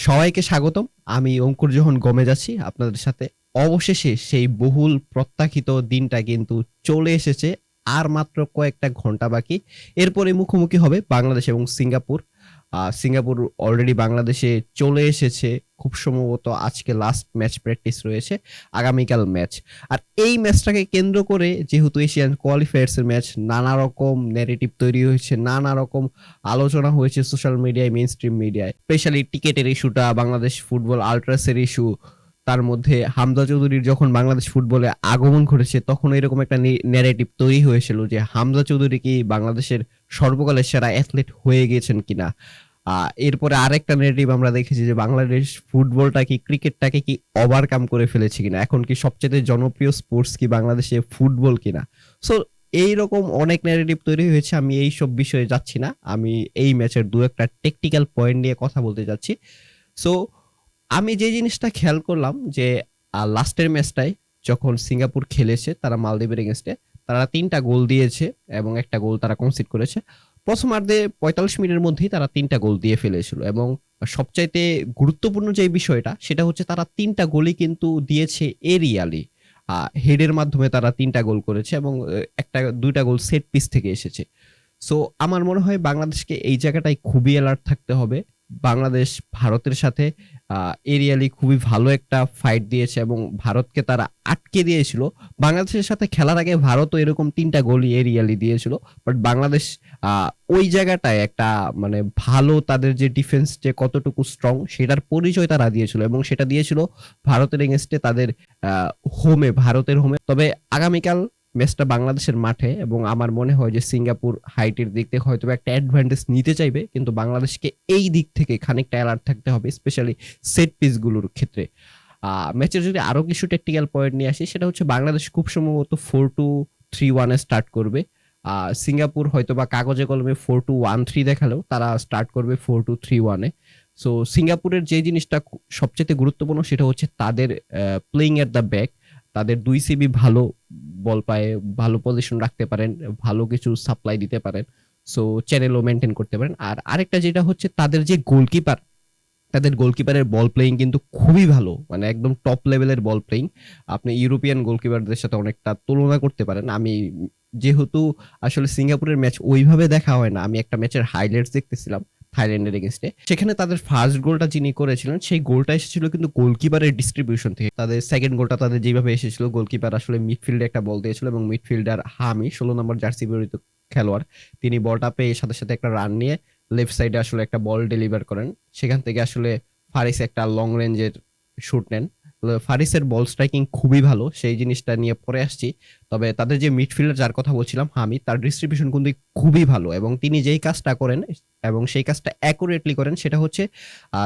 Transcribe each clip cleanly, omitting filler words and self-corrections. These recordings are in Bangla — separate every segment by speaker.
Speaker 1: সবাইকে স্বাগতম। আমি অঙ্কুর জোহন গমেজ আছি আপনাদের সাথে। অবশেষে সেই বহুল প্রত্যাখিত দিনটা কিন্তু চলে এসেছে। আর মাত্র কয়েকটা ঘন্টা বাকি। এরপরে মুখোমুখি হবে বাংলাদেশ এবং সিঙ্গাপুর। সিঙ্গাপুর অলরেডি বাংলাদেশে চলে এসেছে। খুব সম্ভবত আজকে লাস্ট ম্যাচ প্র্যাকটিস রয়েছে, আগামীকাল ম্যাচ। আর এই ম্যাচটাকে কেন্দ্র করে যেহেতু এশিয়ান কোয়ালিফায়ার্স এর ম্যাচ, নানা রকম ন্যারেটিভ তৈরি হয়েছে, নানা রকম আলোচনা হয়েছে সোশ্যাল মিডিয়ায়, মেইন স্ট্রিম মিডিয়ায়। স্পেশালি টিকেটের ইস্যুটা, বাংলাদেশ ফুটবল আল্ট্রাসের ইস্যু, তার মধ্যে হামজা চৌধুরীর যখন বাংলাদেশ ফুটবলে আগমন ঘটেছে তখন এরকম একটা ন্যারেটিভ তৈরি হয়েছিল যে হামজা চৌধুরী কি বাংলাদেশের সর্বকালের সেরা অ্যাথলেট হয়ে গেছেন কিনা। এরপরে আরেকটা ন্যারেটিভ আমরা দেখেছি যে বাংলাদেশ ফুটবলটা কি, ক্রিকেটটাকে কি ওভারকাম করে ফেলেছে কিনা, এখন কি সবচেয়ে জনপ্রিয় স্পোর্টস কি বাংলাদেশে ফুটবল কিনা। সো এইরকম অনেক ন্যারেটিভ তৈরি হয়েছে। আমি এই সব বিষয়ে যাচ্ছি না, আমি এই ম্যাচের দু একটা টেকনিক্যাল পয়েন্ট নিয়ে কথা বলতে যাচ্ছি। সো আমি যে জিনিসটা খেয়াল করলাম যে লাস্টের ম্যাচটায় যখন সিঙ্গাপুর খেলেছে তারা মালদ্বীপের এগেনস্টে, তারা ৩টা গোল দিয়েছে এবং একটা গোল তারা কনসিড করেছে। প্রথমার্ধে ৪৫ মিনিটের মধ্যেই তারা ৩টা গোল দিয়ে ফেলেছিল এবং সবচাইতে গুরুত্বপূর্ণ যে বিষয়টা সেটা হচ্ছে তারা ৩টা গোলই কিন্তু দিয়েছে এরিয়ালি। হেডের মাধ্যমে তারা ৩টা গোল করেছে এবং একটা ২টা গোল সেট পিস থেকে এসেছে। সো আমার মনে হয় বাংলাদেশকে এই জায়গাটায় খুবই অ্যালার্ট থাকতে হবে। বাংলাদেশ ভারতের সাথে এরিয়ালি খুবই ভালো একটা ফাইট দিয়েছে এবং ভারতকে তারা আটকে দিয়েছিল। বাংলাদেশের সাথে খেলার আগে ভারতও এরকম ৩টা গোলই এরিয়ালি দিয়েছিল, বাট বাংলাদেশ ওই জায়গাটায় একটা মানে ভালো, তাদের যে ডিফেন্স যে কতটুকু স্ট্রং সেটার পরিচয় তারা দিয়েছিল এবং সেটা দিয়েছিল ভারতের এগেনস্টে তাদের হোমে, ভারতের হোমে। তবে আগামীকাল ম্যাচটা বাংলাদেশের মাঠে এবং আমার মনে হয় যে সিঙ্গাপুর হাইটের দিক থেকে হয়তো একটা অ্যাডভান্টেজ নিতে চাইবে, কিন্তু বাংলাদেশকে এই দিক থেকে খানিকটা অ্যালার্ট থাকতে হবে, স্পেশালি সেট পিস গুলোর ক্ষেত্রে। ম্যাচের যদি আরো কিছু টেকনিক্যাল পয়েন্ট নিয়ে আসি, সেটা হচ্ছে বাংলাদেশ খুব সম্ভবত 4-2-3-1 স্টার্ট করবে। সিঙ্গাপুর হয়তো বা কাগজে কলমে 4-2-1-3 দেখালেও তারা স্টার্ট করবে 4-2-3-1-এ। সো সিঙ্গাপুরের যে জিনিসটা সবচেয়ে গুরুত্বপূর্ণ সেটা হচ্ছে তাদের প্লেইং এট দ্য ব্যাক। তাদের দুই সিবি ভালো বল পায়ে, ভালো পজিশন রাখতে পারেন, ভালো কিছু সাপ্লাই দিতে পারেন। সো চ্যানেলও মেনটেন করতে পারেন। আর আরেকটা যেটা হচ্ছে তাদের যে গোলকিপার, তাদের গোলকিপারের বল প্লেইং কিন্তু খুবই ভালো, মানে একদম টপ লেভেলের বল প্লেইং। আপনি ইউরোপিয়ান গোলকিপারদের সাথে অনেকটা তুলনা করতে পারেন। আমি যেহেতু আসলে সিঙ্গাপুরের ম্যাচ ওইভাবে দেখা হয় না, আমি একটা ম্যাচের হাইলাইটস দেখতেছিলাম থাইল্যান্ডের এগেনস্টে। সেখানে তাদের ফার্স্ট গোলটা যিনি করেছিলেন সেই গোলটা এসেছিল কিন্তু গোলকিপারের ডিস্ট্রিবিউশন থেকে। তাদের সেকেন্ড গোলটা তাদের যেভাবে এসেছিল, গোলকিপার আসলে মিডফিল্ডে একটা বল দিয়েছিল এবং মিডফিল্ডার হামি 16 নম্বর জার্সি পরিহিত খেলোয়াড়, তিনি বলটা পেয়ে সাথে সাথে একটা রান নিয়ে লেফট সাইডে আসলে একটা বল ডেলিভার করেন। সেখান থেকে আসলে ফারিস একটা লং রেঞ্জের শুট নেন। ফারিসের বল স্ট্রাইকিং খুবই ভালো, সেই জিনিসটা নিয়ে পরে আসছি। তবে তাদের যে মিডফিল্ডার যার কথা বলছিলাম হামিদ, তার ডিস্ট্রিবিউশন কিন্তু খুবই ভালো এবং তিনি যেই কাজটা করেন এবং সেই কাজটা অ্যাকুরেটলি করেন সেটা হচ্ছে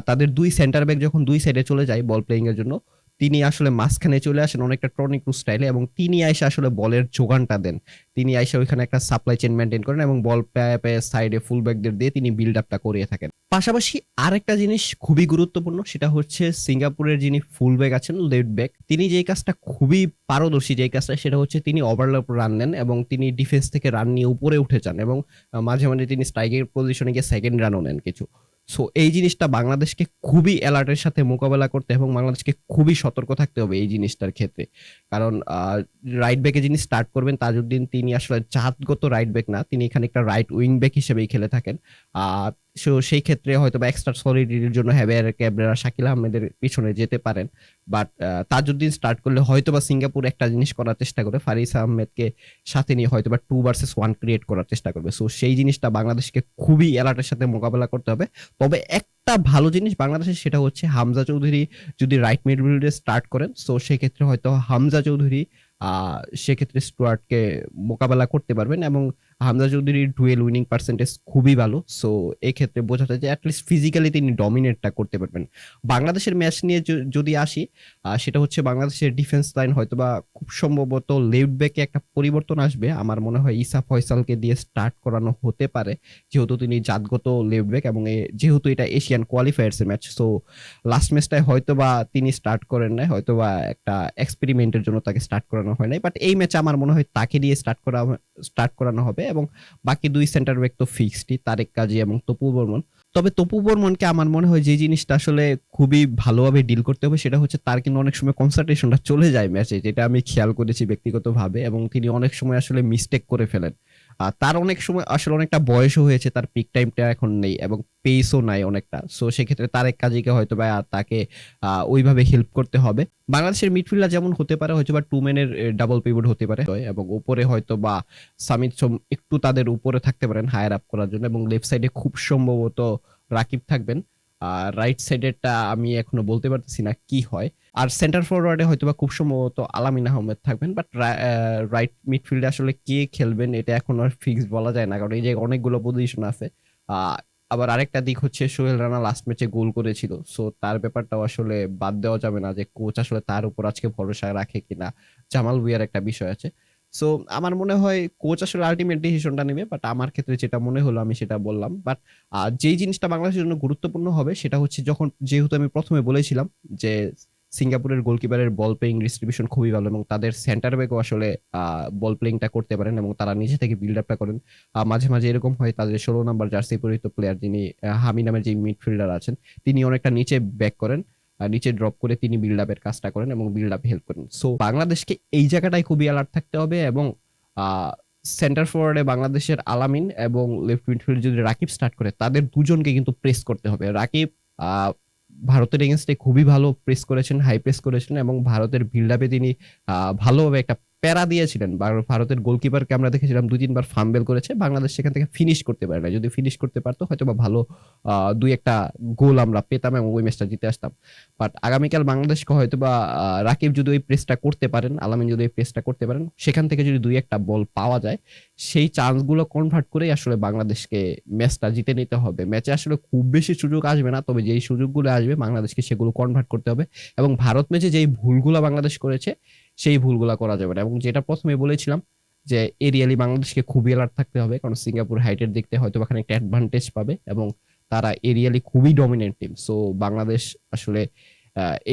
Speaker 1: তাদের দুই সেন্টার ব্যাক যখন দুই সাইডে চলে যায় বল প্লেইং এর জন্য, তিনি আসলে মাঝখানে চলে আসেন অনেকটা টনি ক্রুজ স্টাইলে এবং তিনি আইসা আসলে বলের যোগানটা দেন। তিনি আইসা ওইখানে একটা সাপ্লাই চেইন মেনটেন করেন এবং বল পেয়ে পেয়ে সাইডে ফুল ব্যাকদের দিয়ে তিনি বিল্ড আপটা করিয়ে থাকেন। পাশাপাশি আরেকটা জিনিস খুবই গুরুত্বপূর্ণ, সেটা হচ্ছে সিঙ্গাপুরের যিনি ফুল ব্যাক আছেন, লেফট ব্যাক, তিনি যেই কাজটা খুবই পারদর্শী, যেই কাজটা সেটা হচ্ছে তিনি ওভারল্যাপ রান নেন এবং তিনি ডিফেন্স থেকে রান নিয়ে উপরে উঠে যান এবং মাঝে মাঝে তিনি স্ট্রাইকের পজিশনে গিয়ে সেকেন্ড রানও নেন কিছু। সো এই জিনিসটা বাংলাদেশকে খুবই অ্যালার্টের সাথে মোকাবেলা করতে এবং বাংলাদেশকে খুবই সতর্ক থাকতে হবে এই জিনিসটার ক্ষেত্রে। কারণ রাইট ব্যাকে যিনি স্টার্ট করবেন তাজউদ্দিন, তিনি আসলে জাতগত রাইট ব্যাক না, তিনি এখানে একটা রাইট উইং ব্যাক হিসেবেই খেলে থাকেন। সো সেই ক্ষেত্রে হয়তো বা এক্সট্রা সলিডিটির জন্য হ্যাভিয়ার ক্যাবরেরা, শাকিল আহমেদের পিছনে যেতে পারেন। বাট তাজউদ্দিন স্টার্ট করলে হয়তো বা সিঙ্গাপুর একটা জিনিস করার চেষ্টা করে, ফারিস আহমেদকে সাথে নিয়ে হয়তো বা 2 ভার্সেস 1 ক্রিয়েট করার চেষ্টা করবে। সো সেই জিনিসটা বাংলাদেশকে খুবই অ্যালার্টের সাথে মোকাবেলা করতে হবে। তবে একটা ভালো জিনিস বাংলাদেশের সেটা হচ্ছে হামজা চৌধুরী যদি রাইট মিডফিল্ডে স্টার্ট করেন, সো সেক্ষেত্রে হয়তো হামজা চৌধুরী সেক্ষেত্রে স্টুয়ার্টকে মোকাবেলা করতে পারবেন এবং হামজা চৌধুরীর ডুয়েল উইনিং পার্সেন্টেজ খুবই ভালো। সো এই ক্ষেত্রে বোঝা যায় যে অ্যাটলিস্ট ফিজিক্যালি তিনি ডমিনেটটা করতে পারবেন। বাংলাদেশের ম্যাচ নিয়ে যদি আসি, সেটা হচ্ছে বাংলাদেশের ডিফেন্স লাইন হয়তোবা খুব সম্ভবত লেফট ব্যাকে একটা পরিবর্তন আসবে। আমার মনে হয় ইসা ফয়সালকে দিয়ে স্টার্ট করানো হতে পারে, যেহেতু তিনি জাতগত লেফট ব্যাক এবং যেহেতু এটা এশিয়ান কোয়ালিফায়ার্স এর ম্যাচ। সো লাস্ট ম্যাচটায় হয়তোবা তিনি স্টার্ট করেন নাই, হয়তোবা একটা এক্সপেরিমেন্টের জন্য তাকে স্টার্ট করানো হয় নাই, বাট এই ম্যাচে আমার মনে হয় তাকে দিয়ে স্টার্ট করানো হবে এবং বাকি দুই সেন্টার ব্যাক তো ফিক্সডই, তারেক কাজী এবং তপু বর্মন। তবে তপু বর্মনকে আমার মনে হয় যে জিনিসটা আসলে খুবই ভালোভাবে ডিল করতে হবে সেটা হচ্ছে তার কিন্তু অনেক সময় কনসেন্ট্রেশনটা চলে যায় ম্যাচে, যেটা আমি খেয়াল করেছি ব্যক্তিগতভাবে, এবং তিনি অনেক সময় আসলে মিস্টেক করে ফেলেন। আর তার অনেক সময় আসলে অনেকটা বয়সও হয়েছে, তার পিক টাইমটা এখন নেই এবং পেসও নাই অনেকটা। সো সেক্ষেত্রে তারেক কাজীকে হয়তো বা তাকে ওইভাবে হেল্প করতে হবে। বাংলাদেশের মিডফিল্ডার যেমন হতে পারে হয়তো বা টু ম্যানের ডাবল পিভট হতে পারে, এবং উপরে হয়তো বা সামিদ সোম একটু তাদের উপরে থাকতে পারেন হায়ার আপ করার জন্য, এবং লেফট সাইডে খুব সম্ভবত রাকিব থাকবেন। আর রাইট সাইডেরটা আমি এখনো বলতে পারতেছি না কি হয়। আর সেন্টার ফরওয়ার্ডে হয়তোবা খুব সম্ভবত আলামিন আহমেদ থাকবেন, বাট রাইট মিডফিল্ডে আসলে কে খেলবেন এটা এখন আর ফিক্স বলা যায় না, কারণ এই যে অনেকগুলো পজিশন আছে। আহ, আবার আরেকটা দিক হচ্ছে সোহেল রানা লাস্ট ম্যাচে গোল করেছিল, সো তার ব্যাপারটাও আসলে বাদ দেওয়া যাবে না যে কোচ আসলে তার উপর আজকে ভরসা রাখে কিনা। জামাল ভুঁইয়ার একটা বিষয় আছে। সো আমার মনে হয় কোচ আসলে আলটিমেট ডিসিশনটা নেবে, বাট আমার ক্ষেত্রে যেটা মনে হলো আমি সেটা বললাম। বাট যেই জিনিসটা বাংলাদেশের জন্য গুরুত্বপূর্ণ হবে সেটা হচ্ছে, যখন যেহেতু আমি প্রথমে বলেছিলাম যে সিঙ্গাপুরের গোলকিপারের বল প্লেইং ডিস্ট্রিবিউশন খুবই ভালো, এবং তাদের সেন্টার ব্যাকও আসলে বল প্লেইংটা করতে পারেন এবং তারা নিজে থেকে বিল্ড আপটা করেন। মাঝে মাঝে এরকম হয় তাদের 16 নম্বর জার্সি পরিহিত প্লেয়ার যিনি হামি নামের যে মিডফিল্ডার আছেন, তিনি অনেকটা নিচে ব্যাক করেন, নিচে ড্রপ করে তিনি বিল্ড আপের কাজটা করেন এবং বিল্ড আপ হেল্প করেন। সো বাংলাদেশকে এই জায়গাটায় খুবই অ্যালার্ট থাকতে হবে, এবং সেন্টার ফরওয়ার্ডে বাংলাদেশের আলামিন এবং লেফট মিডফিল্ড যদি রাকিব স্টার্ট করে, তাদের দুজনকে কিন্তু প্রেস করতে হবে। রাকিব আহ, ভারতের এগেনস্টে খুবই ভালো প্রেস করেছেন, হাই প্রেস করেছেন, এবং ভারতের বিল্ড আপে তিনি ভালোভাবে একটা প্যারা দিয়েছিলেন। ভারতের গোলকিপারকে আমরা দেখেছিলাম 2-3 বার ফাম্বেল করেছে, বাংলাদেশ সেখান থেকে ফিনিশ করতে পারে না। যদি ফিনিশ করতে পারতো হয়তো বা ভালো দুই একটা গোল আমরা পেতাম এবং ওই ম্যাচটা জিতে আসতাম। বাট আগামীকাল বাংলাদেশকে হয়তো বা রাকিব যদি ওই প্রেসটা করতে পারেন, আলামিন যদি ওই প্রেসটা করতে পারেন, সেখান থেকে যদি দুই একটা বল পাওয়া যায়, সেই চান্সগুলো কনভার্ট করেই আসলে বাংলাদেশকে ম্যাচটা জিতে নিতে হবে। ম্যাচে আসলে খুব বেশি সুযোগ আসবে না, তবে যেই সুযোগগুলো আসবে বাংলাদেশকে সেগুলো কনভার্ট করতে হবে। এবং ভারত ম্যাচে যেই ভুলগুলো বাংলাদেশ করেছে সেই ভুলগুলো করা যাবে না। এবং যেটা প্রথমে বলেছিলাম যে এরিয়ালি বাংলাদেশকে খুবই অ্যালার্ট থাকতে হবে, কারণ সিঙ্গাপুর হাইটের দিক থেকে হয়তো এখানে একটা অ্যাডভান্টেজ পাবে এবং তারা এরিয়ালি খুবই ডমিনেন্ট টিম। সো বাংলাদেশ আসলে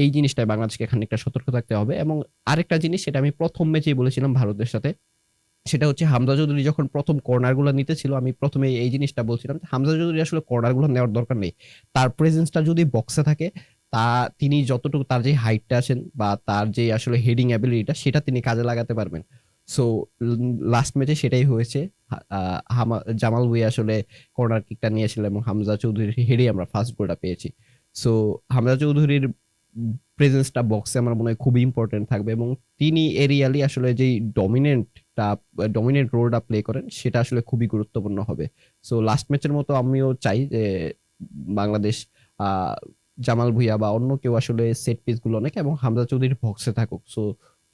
Speaker 1: এই জিনিসটাই বাংলাদেশকে খানিকটা সতর্ক থাকতে হবে। এবং আরেকটা জিনিস, সেটা আমি প্রথম ম্যাচেই বলেছিলাম ভারতের সাথে, সেটা হচ্ছে হামজা চৌধুরী যখন প্রথম কর্নার গুলো নিতেছিল, আমি প্রথমে এই জিনিসটা বলছিলাম যে হামজা চৌধুরী আসলে কর্নার গুলো নেওয়ার দরকার নেই। তার প্রেজেন্সটা যদি বক্সে থাকে, তা তিনি যতটুকু তার যে হাইটটা আছেন বা তার যে আসলে হেডিং অ্যাবিলিটিটা, সেটা তিনি কাজে লাগাতে পারবেন। সো লাস্ট ম্যাচে সেটাই হয়েছে। জামাল ভুঁইয়া আসলে কর্নার কিকটা নিয়েছিল এবং হামজা চৌধুরীর হেডে আমরা ফার্স্ট গোলটা পেয়েছি। সো হামজা চৌধুরীর প্রেজেন্সটা বক্সে আমার মনে হয় খুবই ইম্পর্টেন্ট থাকবে, এবং তিনি এরিয়ালি আসলে যেই ডমিনেন্ট রোলটা প্লে করেন সেটা আসলে খুবই গুরুত্বপূর্ণ হবে। সো লাস্ট ম্যাচের মতো আমিও চাই যে বাংলাদেশ আহ জামাল ভুঁইয়া বা অন্য কেউ আসলে সেট পিস গুলো অনেক এবং হামজা চৌধুরী বক্সে থাকুক। সো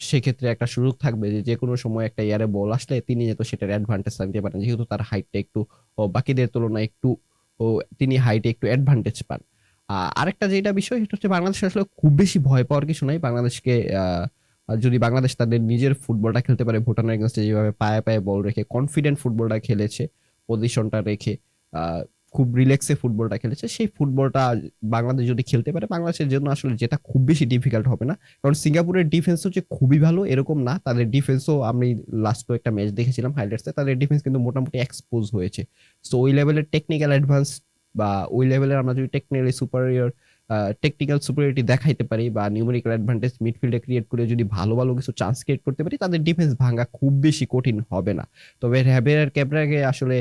Speaker 1: সেক্ষেত্রে একটা সুযোগ থাকবে যে যে কোনো সময় একটা এয়ারে বল আসলে তিনি যেহেতু সেটার অ্যাডভান্টেজ নিতে পারেন, যেহেতু তার হাইটটা একটু বাকিদের তুলনায় একটু তিনি হাইটে একটু অ্যাডভান্টেজ পান। আরেকটা যেটা বিষয় সেটা হচ্ছে বাংলাদেশ আসলে খুব বেশি ভয় পাওয়ার কিছু নাই। বাংলাদেশকে যদি বাংলাদেশ তাদের নিজের ফুটবলটা খেলতে পারে, ভুটানের এগেন্স্টে যেভাবে পায়ে পায়ে বল রেখে কনফিডেন্ট ফুটবলটা খেলেছে, পজিশনটা রেখে আহ, খুব রিল্যাক্সে ফুটবলটা খেলেছে, সেই ফুটবলটা বাংলাদেশ যদি খেলতে পারে, বাংলাদেশের জন্য আসলে যেটা খুব বেশি ডিফিকাল্ট হবে না। কারণ সিঙ্গাপুরের ডিফেন্স হচ্ছে খুবই ভালো এরকম না, তাদের ডিফেন্সও আমি লাস্ট একটা ম্যাচ দেখেছিলাম হাইলাইটসে, তাদের ডিফেন্স কিন্তু মোটামুটি এক্সপোজ হয়েছে। সো ওই লেভেলের টেকনিক্যাল অ্যাডভান্স বা ওই লেভেলের আমরা যদি টেকনিক্যাল সুপারিয়রিটি দেখাইতে পারি বা নিউমেরিক্যাল অ্যাডভান্টেজ মিডফিল্ডে ক্রিয়েট করে যদি ভালো ভালো কিছু চান্স ক্রিয়েট করতে পারি, তাদের ডিফেন্স ভাঙা খুব বেশি কঠিন হবে না। তবে হ্যাবের ক্যাবরাকে আসলে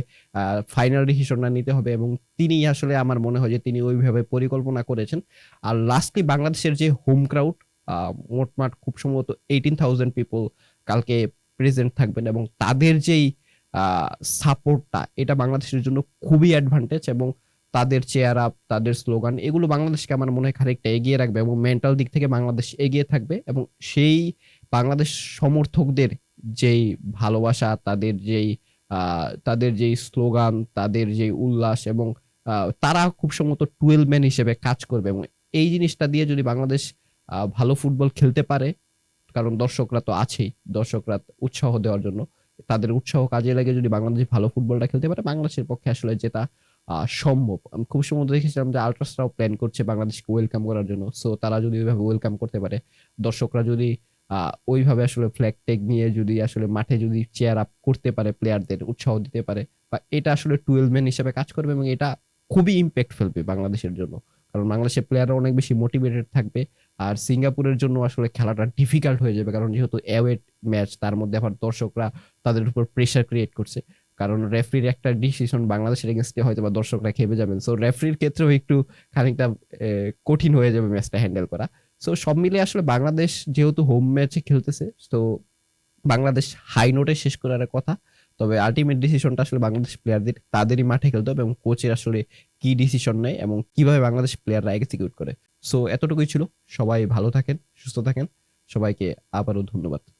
Speaker 1: ফাইনাল ডিসিশনটা নিতে হবে, এবং তিনি আসলে আমার মনে হয় যে তিনি ওইভাবে পরিকল্পনা করেছেন। আর লাস্টলি বাংলাদেশের যে হোম ক্রাউড, মোটমাট খুব সম্ভবত 18,000 পিপল কালকে প্রেজেন্ট থাকবেন, এবং তাদের যেই সাপোর্টটা, এটা বাংলাদেশের জন্য খুবই অ্যাডভান্টেজ। এবং তাদের চেয়ার আপ, তাদের স্লোগান, এগুলো বাংলাদেশকে আমার মনে হয় খানিকটা এগিয়ে রাখবে এবং মেন্টাল দিক থেকে বাংলাদেশ এগিয়ে থাকবে। এবং সেই বাংলাদেশ সমর্থকদের যেই ভালোবাসা, তাদের যেই স্লোগান, তাদের যেই উল্লাস, এবং তারা খুব সম্ভবত 12 ম্যান হিসেবে কাজ করবে। এবং এই জিনিসটা দিয়ে যদি বাংলাদেশ ভালো ফুটবল খেলতে পারে, কারণ দর্শকরা তো আছেই, দর্শকরা উৎসাহ দেওয়ার জন্য, তাদের উৎসাহ কাজে লাগে যদি বাংলাদেশ ভালো ফুটবলটা খেলতে পারে, বাংলাদেশের পক্ষে আসলে যেটা সম্ভব। আমি খুব সম্ভবত দেখেছিলাম যে আল্ট্রাসরাও প্ল্যান করছে বাংলাদেশকে ওয়েলকাম করার জন্য। সো তারা যদি ওইভাবে ওয়েলকাম করতে পারে, দর্শকরা যদি ওইভাবে আসলে ফ্ল্যাগ টেগ নিয়ে যদি আসলে মাঠে যদি চেয়ার আপ করতে পারে, প্লেয়ারদের উৎসাহ দিতে পারে, বা এটা আসলে 12 ম্যান হিসেবে কাজ করবে, এবং এটা খুবই ইম্প্যাক্ট ফেলবে বাংলাদেশের জন্য, কারণ বাংলাদেশের প্লেয়াররা অনেক বেশি মোটিভেটেড থাকবে। আর সিঙ্গাপুরের জন্য আসলে খেলাটা ডিফিকাল্ট হয়ে যাবে, কারণ যেহেতু অ্যাওয়ে ম্যাচ, তার মধ্যে আবার দর্শকরা তাদের উপর প্রেশার ক্রিয়েট করছে। কারণ রেফরির একটা ডিসিশন বাংলাদেশের এগেনস্টে হয়তো বা দর্শকরা খেপে যাবেন, সো রেফরির ক্ষেত্রেও একটু খানিকটা কঠিন হয়ে যাবে ম্যাচটা হ্যান্ডেল করা। সো সব মিলে আসলে বাংলাদেশ যেহেতু হোম ম্যাচে খেলতেছে, তো বাংলাদেশ হাই নোটে শেষ করার কথা। তবে আলটিমেট ডিসিশনটা আসলে বাংলাদেশ প্লেয়ারদের, তাদেরই মাঠে খেলতে হবে, এবং কোচের আসলে কি ডিসিশন নেয় এবং কিভাবে বাংলাদেশ প্লেয়াররা এক্সিকিউট করে। সো এতটুকুই ছিল। সবাই ভালো থাকেন, সুস্থ থাকেন। সবাইকে আবারও ধন্যবাদ।